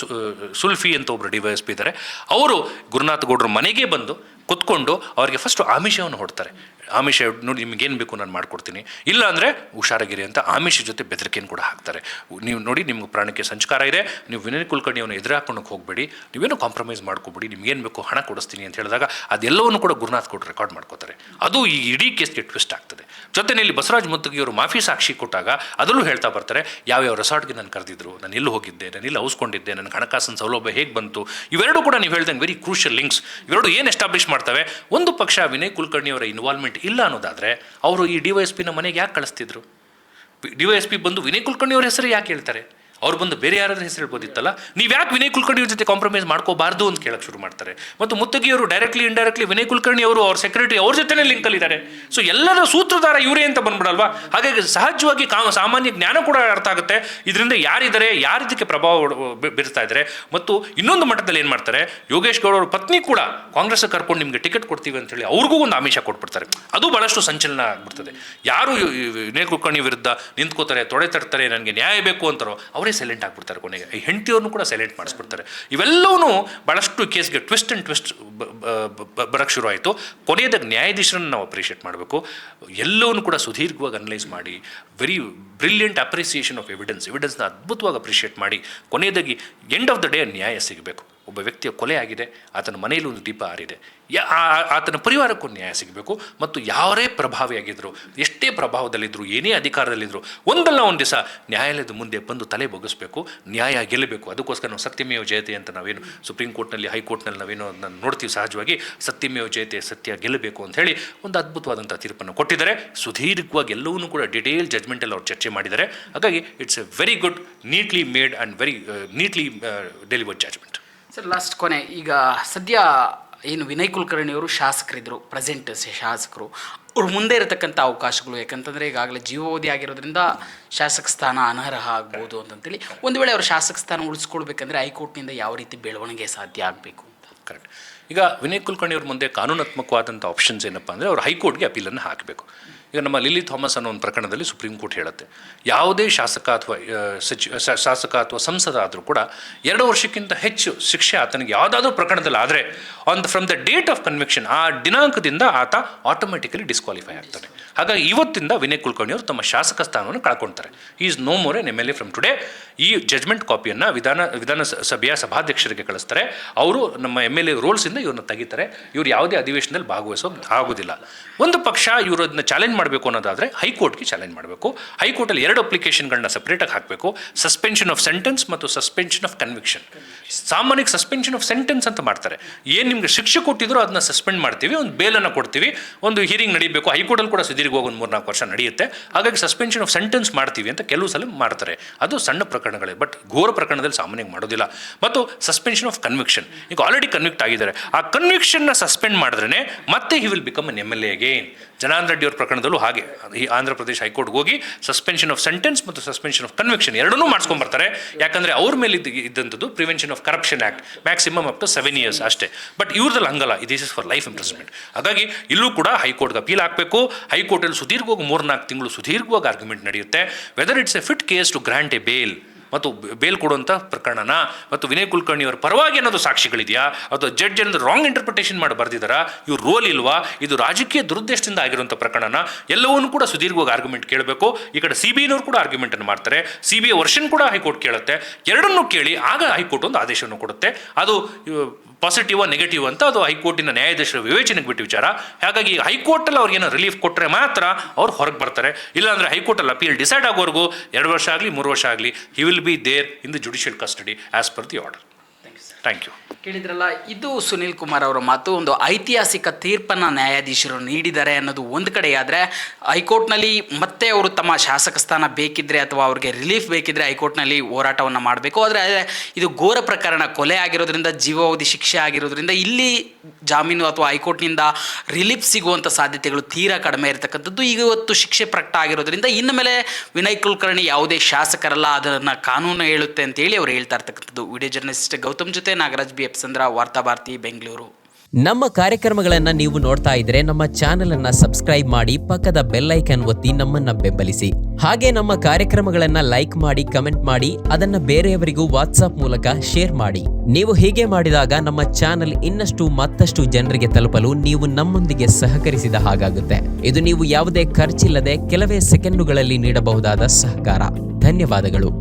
ಸುಲ್ಫಿ ಅಂತ ಒಬ್ಬರು DYSP ಇದ್ದಾರೆ, ಅವರು ಗುರುನಾಥ್ ಗೌಡ್ರ ಮನೆಗೆ ಬಂದು ಕುತ್ಕೊಂಡು ಅವರಿಗೆ ಫಸ್ಟು ಆಮಿಷವನ್ನು ಹೊಡ್ತಾರೆ. ಆಮಿಷ ನೋಡಿ ನಿಮಗೇನು ಬೇಕು ನಾನು ಮಾಡಿಕೊಡ್ತೀನಿ, ಇಲ್ಲ ಅಂದರೆ ಹುಷಾರಾಗಿರಿ ಅಂತ ಆಮಿಷ ಜೊತೆ ಬೆದರಿಕೆಯನ್ನು ಕೂಡ ಹಾಕ್ತಾರೆ. ನೀವು ನೋಡಿ ನಿಮ್ಗೆ ಪ್ರಾಣಕ್ಕೆ ಸಂಚಕಾರ ಇದೆ, ನೀವು ವಿನಯ್ ಕುಲಕರ್ಣಿಯವನ್ನ ಎದುರು ಹಾಕೊಂಡು ಹೋಗಬೇಡಿ, ನೀವೇನು ಕಾಂಪ್ರಮೈಸ್ ಮಾಡ್ಕೊಬೇಡಿ, ನಿಮ್ಗೇನು ಬೇಕು ಹಣ ಕೊಡಿಸ್ತೀನಿ ಅಂತ ಹೇಳಿದಾಗ ಅದೆಲ್ಲವನ್ನು ಕೂಡ ಗುರುನಾಥ್ ಗೌಡ್ರು ರೆಕಾರ್ಡ್ ಮಾಡ್ಕೋತಾರೆ. ಅದು ಈ ಇಡೀ ಕೇಸ್ಗೆ ಟ್ವಿಸ್ಟ್ ಆಗ್ತದೆ. ಜೊತೆಯಲ್ಲಿ ಬಸವರಾಜ್ ಮುತ್ತಗಿಯವರು ಮಾಫಿ ಸಾಕ್ಷಿ ಕೊಟ್ಟಾಗ ಅದರಲ್ಲೂ ಹೇಳ್ತಾ ಬರ್ತಾರೆ, ಯಾವ್ಯಾವ ರೆಸಾರ್ಟ್ಗೆ ನಾನು ಕರೆದಿದ್ರು, ನಾನು ಎಲ್ಲಿ ಹೋಗಿದ್ದೆ, ನಾನು ಎಲ್ಲಿ ಔಸ್ಕೊಂಡಿದ್ದೆ, ನನಗೆ ಹಣಕಾಸಿನ ಸೌಲಭ್ಯ ಹೇಗೆ ಬಂತು, ಇವೆರಡು ಕೂಡ ನೀವು ಹೇಳ್ದಂಗೆ ವೆರಿ ಕ್ರೂಷಿಯಲ್ ಲಿಂಕ್ಸ್. ಇವೆರಡು ಏನು ಎಸ್ಟಾಬ್ಲಿಷ್ ಮಾಡ್ತವೆ, ಒಂದು ಪಕ್ಷ ವಿನಯ್ ಕುಲಕರ್ಣಿಯವರ ಇನ್ವಾಲ್ವ್ಮೆಂಟ್ ಇಲ್ಲ ಅನ್ನೋದಾದರೆ ಅವರು ಈ DYSPನ ಮನೆಗೆ ಯಾಕೆ ಕಳಿಸ್ತಿದ್ರು? DYSP ಬಂದು ವಿನಯ್ ಕುಲಕರ್ಣಿಯವ್ರ ಹೆಸರು ಯಾಕೆ ಹೇಳ್ತಾರೆ? ಅವ್ರು ಬಂದು ಬೇರೆ ಯಾರಾದ್ರೂ ಹೆಸರು ಹೇಳ್ಬೋದಿತ್ತಲ್ಲ. ನೀವು ಯಾಕೆ ವಿನಯ್ ಕುಲಕರ್ಣಿ ಅವ್ರ ಜೊತೆ ಕಾಂಪ್ರಮೈಸ್ ಮಾಡ್ಕೋಬಾರ್ದು ಅಂತ ಕೇಳಕ್ಕೆ ಶುರು ಮಾಡ್ತಾರೆ. ಮತ್ತು ಮುತ್ತಗಿಯವರು ಡೈರೆಕ್ಟ್ಲಿ ಇಂಡೈರೆಕ್ಟ್ಲಿ ವಿನಯ್ ಕುಲಕರ್ಣಿ ಅವರು ಅವ್ರ ಸೆಕ್ರೆಟರಿ ಅವ್ರ ಜೊತೆನೇ ಲಿಂಕಲ್ಲಿದ್ದಾರೆ. ಸೊ ಎಲ್ಲರ ಸೂತ್ರಧಾರ ಇವರೇ ಅಂತ ಬಂದ್ಬಿಡಲ್ವಾ? ಹಾಗಾಗಿ ಸಹಜವಾಗಿ ಸಾಮಾನ್ಯ ಜ್ಞಾನ ಕೂಡ ಅರ್ಥ ಆಗುತ್ತೆ ಇದರಿಂದ, ಯಾರಿದ್ದಾರೆ, ಯಾರು ಇದಕ್ಕೆ ಪ್ರಭಾವ ಬೀರ್ತಾ ಇದ್ದಾರೆ. ಮತ್ತು ಇನ್ನೊಂದು ಮಟ್ಟದಲ್ಲಿ ಏನು ಮಾಡ್ತಾರೆ, ಯೋಗೇಶ್ ಗೌಡ ಅವ್ರ ಪತ್ನಿ ಕೂಡ ಕಾಂಗ್ರೆಸ್ ಕರ್ಕೊಂಡು ನಿಮಗೆ ಟಿಕೆಟ್ ಕೊಡ್ತೀವಿ ಅಂತೇಳಿ ಅವ್ರಿಗೂ ಒಂದು ಆಮಿಷ ಕೊಟ್ಬಿಡ್ತಾರೆ. ಅದು ಭಾಳಷ್ಟು ಸಂಚಲನ ಆಗ್ಬಿಡ್ತದೆ. ಯಾರು ವಿನಯ್ ಕುಲಕರ್ಣಿ ವಿರುದ್ಧ ನಿಂತ್ಕೋತಾರೆ, ತೊಡೆ ತಡ್ತಾರೆ, ನನಗೆ ನ್ಯಾಯ ಬೇಕು ಅಂತಾರೋ ಅವರೇ ಸೈಲೆಂಟ್ ಆಗ್ಬಿಡ್ತಾರೆ. ಕೊನೆಗೆ ಈ ಹೆಂಡತಿಯವ್ರನ್ನೂ ಕೂಡ ಸೈಲೆಂಟ್ ಮಾಡಿಸ್ಬಿಡ್ತಾರೆ. ಇವೆಲ್ಲವೂ ಭಾಳಷ್ಟು ಕೇಸ್ಗೆ ಟ್ವಿಸ್ಟ್ ಬರೋಕ್ಕೆ ಶುರು ಆಯಿತು. ಕೊನೆಯದಾಗ ನ್ಯಾಯಾಧೀಶರನ್ನು ನಾವು ಅಪ್ರಿಷಿಯೇಟ್ ಮಾಡಬೇಕು. ಎಲ್ಲವನ್ನೂ ಕೂಡ ಸುದೀರ್ಘವಾಗಿ ಅನಲೈಸ್ ಮಾಡಿ ವೆರಿ ಬ್ರಿಲಿಯಂಟ್ ಅಪ್ರಿಸಿಯೇಷನ್ ಆಫ್ ಎವಿಡೆನ್ಸ್ನ ಅದ್ಭುತವಾಗಿ ಅಪ್ರಿಷಿಯೇಟ್ ಮಾಡಿ ಕೊನೆಯದಾಗಿ ಎಂಡ್ ಆಫ್ ದ ಡೇ ನ್ಯಾಯ ಸಿಗಬೇಕು. ಒಬ್ಬ ವ್ಯಕ್ತಿಯ ಕೊಲೆ ಆಗಿದೆ, ಆತನ ಮನೆಯಲ್ಲಿ ಒಂದು ದೀಪ ಆರಿದೆ, ಆತನ ಪರಿವಾರಕ್ಕೂ ನ್ಯಾಯ ಸಿಗಬೇಕು. ಮತ್ತು ಯಾರೇ ಪ್ರಭಾವಿಯಾಗಿದ್ದರು, ಎಷ್ಟೇ ಪ್ರಭಾವದಲ್ಲಿದ್ದರು, ಏನೇ ಅಧಿಕಾರದಲ್ಲಿದ್ದರು, ಒಂದಲ್ಲ ಒಂದು ದಿವಸ ನ್ಯಾಯಾಲಯದ ಮುಂದೆ ಬಂದು ತಲೆ ಬಗ್ಗಿಸ್ಬೇಕು, ನ್ಯಾಯ ಗೆಲ್ಲಬೇಕು. ಅದಕ್ಕೋಸ್ಕರ ನಾವು ಸತ್ಯಮೇವ ಜಯತೆ ಅಂತ ನಾವೇನು ಸುಪ್ರೀಂ ಕೋರ್ಟ್ನಲ್ಲಿ, ಹೈಕೋರ್ಟ್ನಲ್ಲಿ ನಾವೇನೋ ನೋಡ್ತೀವಿ ಸಹಜವಾಗಿ, ಸತ್ಯಮೇವ ಜಯತೆ, ಸತ್ಯ ಗೆಲ್ಲಬೇಕು ಅಂತ ಹೇಳಿ ಒಂದು ಅದ್ಭುತವಾದಂಥ ತೀರ್ಪನ್ನು ಕೊಟ್ಟಿದ್ದಾರೆ. ಸುದೀರ್ಘವಾಗಿ ಎಲ್ಲವನ್ನೂ ಕೂಡ ಡಿಟೇಲ್ ಜಜ್ಮೆಂಟಲ್ಲಿ ಅವ್ರು ಚರ್ಚೆ ಮಾಡಿದ್ದಾರೆ. ಹಾಗಾಗಿ it's a very good, neatly made and very neatly delivered judgment. Sir, last ಕೊನೆ, ಈಗ ಸದ್ಯ ಏನು ವಿನಯ್ ಕುಲಕರ್ಣಿಯವರು ಶಾಸಕರಿದ್ದರು, ಪ್ರೆಸೆಂಟ್ ಶಾಸಕರು, ಅವ್ರ ಮುಂದೆ ಇರತಕ್ಕಂಥ ಅವಕಾಶಗಳು, ಯಾಕಂತಂದರೆ ಈಗಾಗಲೇ ಜೀವಾವಧಿ ಆಗಿರೋದ್ರಿಂದ ಶಾಸಕ ಸ್ಥಾನ ಅನರ್ಹ ಆಗ್ಬೋದು ಅಂತಂತೇಳಿ, ಒಂದು ವೇಳೆ ಅವ್ರ ಶಾಸಕ ಸ್ಥಾನ ಉಳಿಸ್ಕೊಳ್ಬೇಕಂದ್ರೆ ಹೈಕೋರ್ಟ್ನಿಂದ ಯಾವ ರೀತಿ ಬೆಳವಣಿಗೆ ಸಾಧ್ಯ ಆಗಬೇಕು ಅಂತ? ಕರೆಕ್ಟ್. ಈಗ ವಿನಯ್ ಕುಲಕರ್ಣಿ ಅವ್ರ ಮುಂದೆ ಕಾನೂನಾತ್ಮಕವಾದಂಥ ಆಪ್ಷನ್ಸ್ ಏನಪ್ಪ ಅಂದರೆ ಅವರು ಹೈಕೋರ್ಟ್ಗೆ ಅಪೀಲನ್ನು ಹಾಕಬೇಕು. ಈಗ ನಮ್ಮ ಲಿಲಿ ಥಾಮಸ್ ಅನ್ನೋ ಒಂದು ಪ್ರಕರಣದಲ್ಲಿ ಸುಪ್ರೀಂ ಕೋರ್ಟ್ ಹೇಳುತ್ತೆ, ಯಾವುದೇ ಶಾಸಕ ಅಥವಾ ಸಂಸದ ಆದರೂ ಕೂಡ 2 ವರ್ಷಕ್ಕಿಂತ ಹೆಚ್ಚು ಶಿಕ್ಷೆ ಆತನಿಗೆ ಯಾವುದಾದ್ರೂ ಪ್ರಕರಣದಲ್ಲಿ ಆದರೆ from the date of conviction, ಆ ದಿನಾಂಕದಿಂದ ಆತ ಆಟೋಮೆಟಿಕಲಿ ಡಿಸ್ಕ್ವಾಲಿಫೈ ಆಗ್ತಾನೆ. ಹಾಗಾಗಿ ಇವತ್ತಿಂದ ವಿನಯ್ ಕುಲಕರ್ಣಿ ಅವರು ತಮ್ಮ ಶಾಸಕ ಸ್ಥಾನವನ್ನು ಕಳ್ಕೊಳ್ತಾರೆ. Is no more an MLA from today. ಈ ಜಜ್ಮೆಂಟ್ ಕಾಪಿಯನ್ನು ವಿಧಾನಸಭೆಯ ಸಭಾಧ್ಯಕ್ಷರಿಗೆ ಕಳಿಸ್ತಾರೆ. ಅವರು ನಮ್ಮ MLA ರೋಲ್ಸಿಂದ ಇವ್ರನ್ನ ತೆಗಿತಾರೆ. ಇವ್ರು ಯಾವುದೇ ಅಧಿವೇಶನದಲ್ಲಿ ಭಾಗವಹಿಸೋದು ಆಗೋದಿಲ್ಲ. ಒಂದು ಪಕ್ಷ ಇವರು ಅದನ್ನ ಚಾಲೆಂಜ್ ಮಾಡಬೇಕು ಅನ್ನೋದಾದರೆ ಹೈಕೋರ್ಟ್ಗೆ ಚಾಲೆಂಜ್ ಮಾಡಬೇಕು. ಹೈಕೋರ್ಟಲ್ಲಿ 2 ಅಪ್ಲಿಕೇಶನ್ಗಳನ್ನ ಸಪ್ರೇಟಾಗಿ ಹಾಕಬೇಕು, ಸಸ್ಪೆನ್ಷನ್ ಆಫ್ ಸೆಂಟೆನ್ಸ್ ಮತ್ತು ಸಸ್ಪೆನ್ಷನ್ ಆಫ್ ಕನ್ವಿಕ್ಷನ್. ಸಾಮಾನ್ಯಕ್ಕೆ ಸಸ್ಪೆನ್ಷನ್ ಆಫ್ ಸೆಂಟೆನ್ಸ್ ಅಂತ ಮಾಡ್ತಾರೆ. ಏನು ನಿಮಗೆ ಶಿಕ್ಷೆ ಕೊಟ್ಟಿದ್ರು ಅದನ್ನ ಸಸ್ಪೆಂಡ್ ಮಾಡ್ತೀವಿ, ಒಂದು ಬೇಲನ್ನು ಕೊಡ್ತೀವಿ, ಒಂದು ಹಿಯರಿಂಗ್ ನಡೀಬೇಕು. ಹೈಕೋರ್ಟಲ್ಲಿ ಕೂಡ ಸುದೀರ್ಘ ಹೋಗಿ 3-4 ವರ್ಷ ನಡೆಯುತ್ತೆ. ಹಾಗಾಗಿ ಸಸ್ಪೆನ್ಷನ್ ಆಫ್ ಸೆಂಟೆನ್ಸ್ ಮಾಡ್ತೀವಿ ಅಂತ ಕೆಲವು ಸಲ ಮಾಡ್ತಾರೆ. ಅದು ಸಣ್ಣ ಪ್ರಕರಣಗಳೇ, ಬಟ್ ಘೋರ ಪ್ರಕರಣದಲ್ಲಿ ಸಾಮಾನ್ಯವಾಗಿ ಮಾಡೋದಿಲ್ಲ. ಮತ್ತು ಸಸ್ಪೆನ್ಷನ್ ಆಫ್ ಕನ್ವಿಕ್ಷನ್, ಈಗ ಆಲ್ರೆಡಿ ಕನ್ವಿಕ್ಟ್ ಆಗಿದ್ದಾರೆ, ಆ ಕನ್ವಿಕ್ಷನ್ನ ಸಸ್ಪೆಂಡ್ ಮಾಡಿದ್ರೆ ಮತ್ತೆ he will become an MLA again. Janardhan Reddy ಅವ್ರ ಪ್ರಕರಣದಲ್ಲೂ ಹಾಗೆ ಈ ಆಂಧ್ರ ಪ್ರದೇಶ ಹೈಕೋರ್ಟ್ಗೆ ಹೋಗಿ ಸಸ್ಪೆನ್ಷನ್ ಆಫ್ ಸೆಂಟೆನ್ಸ್ ಮತ್ತು ಸಸ್ಪೆನ್ಷನ್ ಆಫ್ ಕನ್ವಿಕ್ಷನ್ ಎರಡನ್ನೂ ಮಾಡಿಸ್ಕೊಂಡ್ಬರ್ತಾರೆ. ಯಾಕಂದರೆ ಅವ್ರ ಮೇಲೆ ಇದ್ದಂಥದ್ದು prevention of corruption act, maximum up to 7 years ಅಷ್ಟೇ. ಬಟ್ ಇವ್ರದಲ್ಲಿ ಹಂಗಲ್ಲ, this is for life imprisonment. ಹಾಗಾಗಿ ಇಲ್ಲೂ ಕೂಡ ಹೈಕೋರ್ಟ್ಗೆ ಅಪೀಲ್ ಹಾಕಬೇಕು. ಹೈಕೋರ್ಟಲ್ಲಿ ಸುದೀರ್ಘವಾಗಿ 3-4 ತಿಂಗಳು ಸುದೀರ್ಘವಾಗಿ ಆರ್ಗ್ಯುಮೆಂಟ್ ನಡೆಯುತ್ತೆ. Whether it's a fit case to grant a bail ಮತ್ತು ಬೇಲ್ ಕೊಡುವಂಥ ಪ್ರಕರಣನ ಮತ್ತು ವಿನಯ್ ಕುಲಕರ್ಣಿ ಅವರ ಪರವಾಗಿ ಏನಾದರೂ ಸಾಕ್ಷಿಗಳಿದೆಯಾ ಅಥವಾ ಜಡ್ಜ್ ಏನಾದರೂ ರಾಂಗ್ ಇಂಟರ್ಪ್ರಿಟೇಷನ್ ಮಾಡಿ ಬರ್ದಿದ್ದಾರಾ, ಇವ್ರ ರೋಲ್ ಇಲ್ವಾ, ಇದು ರಾಜಕೀಯ ದುರುದ್ದೇಶದಿಂದ ಆಗಿರುವಂಥ ಪ್ರಕರಣನ, ಎಲ್ಲವನ್ನೂ ಕೂಡ ಸುದೀರ್ಘವಾಗಿ ಆರ್ಗ್ಯುಮೆಂಟ್ ಕೇಳಬೇಕು. ಈ ಕಡೆ CBIನವರು ಕೂಡ ಆರ್ಗ್ಯುಮೆಂಟನ್ನು ಮಾಡ್ತಾರೆ. CBI ವರ್ಷನ್ ಕೂಡ ಹೈಕೋರ್ಟ್ ಕೇಳುತ್ತೆ. ಎರಡನ್ನೂ ಕೇಳಿ ಆಗ ಹೈಕೋರ್ಟ್ ಒಂದು ಆದೇಶವನ್ನು ಕೊಡುತ್ತೆ. ಅದು ಪಾಸಿಟಿವ್ ನೆಗೆಟಿವ್ ಅಂತ ಅದು ಹೈಕೋರ್ಟಿನ ನ್ಯಾಯಾಧೀಶರ ವಿವೇಚನೆಗೆ ಬಿಟ್ಟು ವಿಚಾರ. ಹಾಗಾಗಿ ಹೈಕೋರ್ಟಲ್ಲಿ ಅವ್ರಿಗೇನೋ ರಿಲೀಫ್ ಕೊಟ್ಟರೆ ಮಾತ್ರ ಅವ್ರು ಹೊರಗೆ ಬರ್ತಾರೆ. ಇಲ್ಲಾಂದರೆ ಹೈಕೋರ್ಟಲ್ಲಿ ಅಪೀಲ್ ಡಿಸೈಡ್ ಆಗೋವರೆಗೂ 2 ವರ್ಷ ಆಗಲಿ 3 ವರ್ಷ ಆಗಲಿ he will be there in the judicial custody as per the order. Thank you. ಕೇಳಿದ್ರಲ್ಲ, ಇದು ಸುನೀಲ್ ಕುಮಾರ್ ಅವರ ಮಾತು. ಒಂದು ಐತಿಹಾಸಿಕ ತೀರ್ಪನ್ನು ನ್ಯಾಯಾಧೀಶರು ನೀಡಿದ್ದಾರೆ ಅನ್ನೋದು ಒಂದು ಕಡೆಯಾದರೆ, ಹೈಕೋರ್ಟ್ನಲ್ಲಿ ಮತ್ತೆ ಅವರು ತಮ್ಮ ಶಾಸಕ ಸ್ಥಾನ ಬೇಕಿದ್ದರೆ ಅಥವಾ ಅವ್ರಿಗೆ ರಿಲೀಫ್ ಬೇಕಿದ್ದರೆ ಹೈಕೋರ್ಟ್ನಲ್ಲಿ ಹೋರಾಟವನ್ನು ಮಾಡಬೇಕು. ಆದರೆ ಇದು ಘೋರ ಪ್ರಕರಣ, ಕೊಲೆ ಆಗಿರೋದ್ರಿಂದ, ಜೀವಾವಧಿ ಶಿಕ್ಷೆ ಆಗಿರೋದ್ರಿಂದ ಇಲ್ಲಿ ಜಾಮೀನು ಅಥವಾ ಹೈಕೋರ್ಟ್ನಿಂದ ರಿಲೀಫ್ ಸಿಗುವಂಥ ಸಾಧ್ಯತೆಗಳು ತೀರಾ ಕಡಿಮೆ ಇರತಕ್ಕಂಥದ್ದು. ಈಗ ಇವತ್ತು ಶಿಕ್ಷೆ ಪ್ರಕಟ ಆಗಿರೋದ್ರಿಂದ ಇನ್ನು ಮೇಲೆ ವಿನಯ್ ಕುಲಕರ್ಣಿ ಯಾವುದೇ ಶಾಸಕರಲ್ಲ, ಅದನ್ನು ಕಾನೂನು ಹೇಳುತ್ತೆ ಅಂತೇಳಿ ಅವರು ಹೇಳ್ತಾ ಇರ್ತಕ್ಕಂಥದ್ದು. ವಿಡಿಯೋ ಜರ್ನಲಿಸ್ಟ್ ಗೌತಮ್ ಜೊತೆ ನಾಗರಾಜ್ BF ಚಂದ್ರ, ವಾರ್ತಾಭಾರತಿ, ಬೆಂಗಳೂರು. ನಮ್ಮ ಕಾರ್ಯಕ್ರಮಗಳನ್ನು ನೀವು ನೋಡ್ತಾ ಇದ್ರೆ ನಮ್ಮ ಚಾನೆಲ್ ಅನ್ನ ಸಬ್ಸ್ಕ್ರೈಬ್ ಮಾಡಿ, ಪಕ್ಕದ ಬೆಲ್ ಐಕಾನ್ ಒತ್ತಿ ನಮ್ಮನ್ನ ಬೆಂಬಲಿಸಿ. ಹಾಗೆ ನಮ್ಮ ಕಾರ್ಯಕ್ರಮಗಳನ್ನ ಲೈಕ್ ಮಾಡಿ, ಕಮೆಂಟ್ ಮಾಡಿ, ಅದನ್ನ ಬೇರೆಯವರಿಗೂ ವಾಟ್ಸ್ಆಪ್ ಮೂಲಕ ಶೇರ್ ಮಾಡಿ. ನೀವು ಹೀಗೆ ಮಾಡಿದಾಗ ನಮ್ಮ ಚಾನೆಲ್ ಇನ್ನಷ್ಟು ಮತ್ತಷ್ಟು ಜನರಿಗೆ ತಲುಪಲು ನೀವು ನಮ್ಮೊಂದಿಗೆ ಸಹಕರಿಸಿದ ಹಾಗಾಗುತ್ತೆ. ಇದು ನೀವು ಯಾವುದೇ ಖರ್ಚಿಲ್ಲದೆ ಕೆಲವೇ ಸೆಕೆಂಡುಗಳಲ್ಲಿ ನೀಡಬಹುದಾದ ಸಹಕಾರ. ಧನ್ಯವಾದಗಳು.